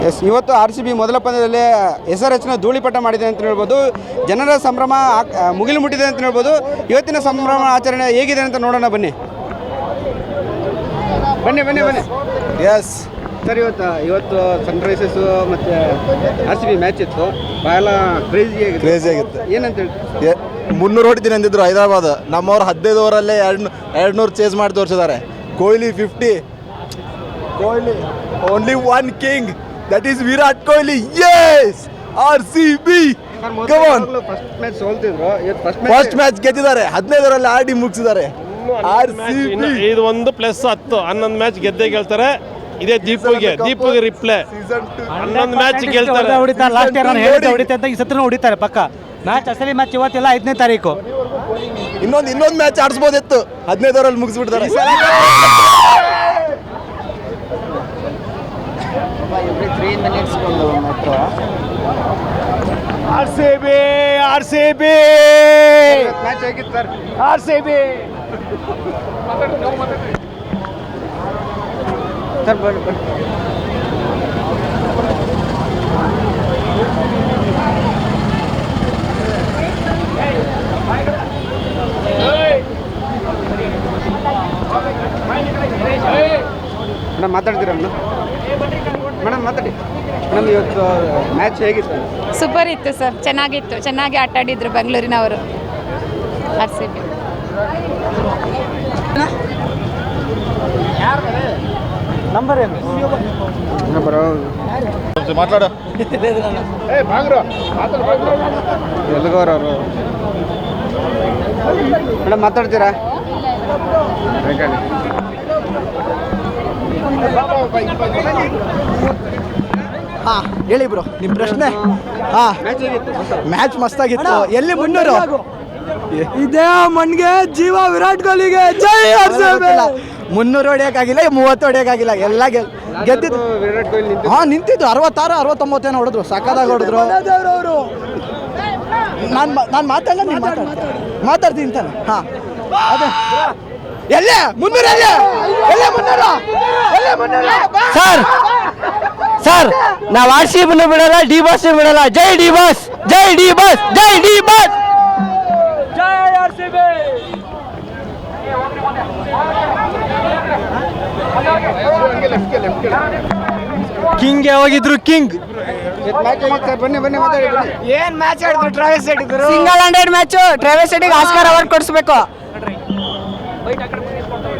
S, ಇವತ್ತು RCB ಮೊದಲ ಪಂದ್ಯದಲ್ಲಿ SRHನ ಧೂಳಿಪಟ ಮಾಡಿದೆ ಅಂತ ಹೇಳ್ಬೋದು. ಜನರ ಸಂಭ್ರಮ ಮುಗಿಲು ಮುಟ್ಟಿದೆ ಅಂತ ಹೇಳ್ಬೋದು. ಇವತ್ತಿನ ಸಂಭ್ರಮ ಆಚರಣೆ ಹೇಗಿದೆ ಅಂತ ನೋಡೋಣ ಬನ್ನಿ. ಎಸ್ ಸರ್, ಇವತ್ತು ಸನ್ರೈಸರ್ಸು ಮತ್ತು RCB ಮ್ಯಾಚ್ ಇತ್ತು. ಭಾಳ ಕ್ರೇಜಿ ಆಗಿತ್ತು. ಏನಂತ ಹೇಳಿ 300 ಹೊಡಿತೀನಿ ಅಂದಿದ್ರು ಹೈದರಾಬಾದ್. ನಮ್ಮವ್ರು 15 ಓವರಲ್ಲೇ 200 ಚೇಸ್ ಮಾಡಿ ತೋರಿಸಿದ್ದಾರೆ. Kohli 50. Kohli only one king, that is Virat Kohli. Yes, RCB come on. First match ಗೆದ್ದಿದ್ದಾರೆ, 15 ಓವರಲ್ಲಿ ಆಡಿ ಮುಗಿಸಿದ್ದಾರೆ. ಇದು ಒಂದು ಪ್ಲಸ್ 10 11 ಮ್ಯಾಚ್ ಗೆದ್ದೇ ಗೆಲ್ತಾರೆ. ಇದೇ ದೀಪಿಗೆ ರಿಪ್ಲೇ 11 ಮ್ಯಾಚ್ ಗೆಲ್ತಾರೆ. ಲಾಸ್ಟ್ ಇಯರ್ ನಾನು ಹೇಳಿದ್ದೆ ಹೊಡಿತೆ ಅಂತ, ಈ ಸತ್ರ ಹೊಡಿತಾರೆ ಪಕ್ಕ. ಮ್ಯಾಚ್ ಅಸಲಿ ಮ್ಯಾಚ್ ಇವತ್ತೆಲ್ಲ 5ನೇ ತಾರೀಕು. ಇನ್ನೊಂದು ಮ್ಯಾಚ್ ಆಡಿಸ್ಬೋದಿತ್ತು, 15 ಓವರಲ್ಲಿ ಮುಗಿಸ್ಬಿಡ್ತಾರೆ. RCB ಮ್ಯಾಚ್ ಹೇಗಿತ್ತು ಸರ್? RCB ಸರ್ ಬನ್ನಿ. ಮೇಡಮ್ ಮಾತಾಡ್ತೀರಾ? ಮೇಡಮ್ ಮಾತಾಡಿ. ಮೇಡಮ್, ಇವತ್ತು ಮ್ಯಾಚ್ ಹೇಗಿತ್ತು? ಸೂಪರ್ ಇತ್ತು ಸರ್, ಚೆನ್ನಾಗಿತ್ತು. ಚೆನ್ನಾಗಿ ಆಟ ಆಡಿದ್ರು ಬೆಂಗಳೂರಿನವರು. RCB ನಂಬರ್ ಏನು? ಮಾತಾಡ ಎಲ್ಲಿಗೋರವರು. ಮೇಡಮ್ ಮಾತಾಡ್ತೀರಾ? ಹಾಂ ಹೇಳಿ ಬ್ರೋ, ನಿಮ್ಮ ಪ್ರಶ್ನೆ. ಹಾಂ, ಮ್ಯಾಚ್ ಮಸ್ತಾಗಿತ್ತು. ಎಲ್ಲಿ 300? ಇದೇ ಮಣ್ಣಿಗೆ ಜೀವ ವಿರಾಟ್ ಕೊಹ್ಲಿಗೆ. ಜೈ RCB. 300 ಹೊಡಿಯೋಕ್ಕಾಗಿಲ್ಲ, 30 ಹೊಡಿಯೋಕ್ಕಾಗಿಲ್ಲ, ಎಲ್ಲ ಗೆದ್ದಿದ್ದು. ವಿರಾಟ್ ಕೊಹ್ಲಿ ಹಾಂ, ನಿಂತಿದ್ದು 66 69 ಏನೋ ಹೊಡೆದ್ರು, ಸಕ್ಕದಾಗಿ ಹೊಡೆದ್ರು. ನಾನು ಮಾತಾಡ್ತೀನಿ ತಾನೆ. ಹಾಂ, ಅದೇ ಎಲ್ಲೇ 300 ಸರ್, ನಾವು RCB ಬಿಡಲ್ಲ, ಡಿ ಬಾಸ್ ಬಿಡಲ್ಲ. ಜೈ ಡಿ ಬಾಸ್, ಜೈ ಡಿ ಬಾಸ್, ಜೈ ಡಿ ಬಾಸ್, ಜೈ RCB. ಕಿಂಗ್ ಯಾವಾಗಿದ್ರು ಕಿಂಗ್. ಬನ್ನಿ ಮಾತಾಡಿ. ಏನ್ ಮ್ಯಾಚ್ ಆಡಿದ್ರು? ಟ್ರಾವೆಲ್ಸ್ ಆಡಿದ್ರು. Single handed match. Travels Oscar award ಕೊಡಿಸ್ಬೇಕು.